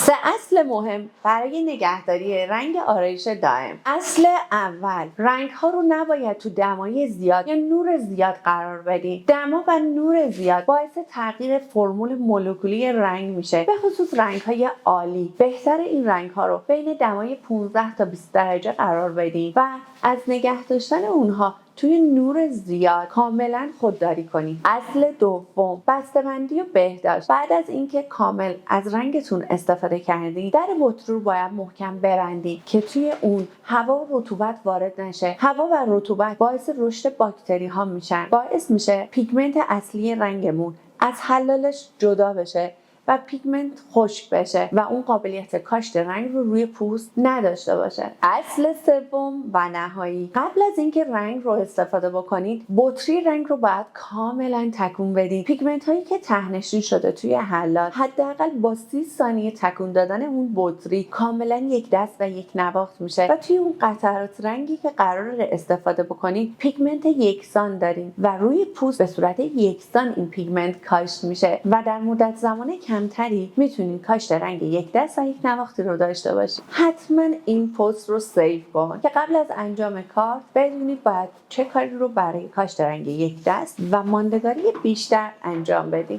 3 اصل مهم برای نگهداری رنگ آرایش دائم. اصل اول، رنگ ها رو نباید تو دمای زیاد یا نور زیاد قرار بدین. دما و نور زیاد باعث تغییر فرمول مولکولی رنگ میشه، به خصوص رنگ های عالی. بهتر این رنگ ها رو بین دمای 15 تا 20 درجه قرار بدین و از نگه داشتن اونها توی نور زیاد کاملا خودداری کنید. اصل دوم، بسته‌بندی و بهداشت. بعد از اینکه کامل از رنگتون استفاده کردید، در بطری رو باید محکم ببندید که توی اون هوا و رطوبت وارد نشه. هوا و رطوبت باعث رشد باکتری ها میشن، باعث میشه پیگمنت اصلی رنگمون از حلالش جدا بشه و پیگمنت خشک بشه و اون قابلیت کاشت رنگ رو روی پوست نداشته باشه. اصل سوم و نهایی، قبل از اینکه رنگ رو استفاده بکنید، بطری رنگ رو باید کاملا تکون بدید. پیگمنت هایی که ته‌نشین شده توی حلال، حداقل با 30 ثانیه تکون دادن اون بطری کاملا یک دست و یک نواخت میشه و توی اون قطرات رنگی که قراره استفاده بکنید پیگمنت یکسان داریم و روی پوست به صورت یکسان این پیگمنت کاشت میشه و در مدت زمان کمتری میتونید کاشت رنگ یک دست و یک نواختی رو داشته باشید. حتما این پست رو سیو کن که قبل از انجام کار بدونید باید چه کاری رو برای کاشت رنگ یک دست و ماندگاری بیشتر انجام بدید.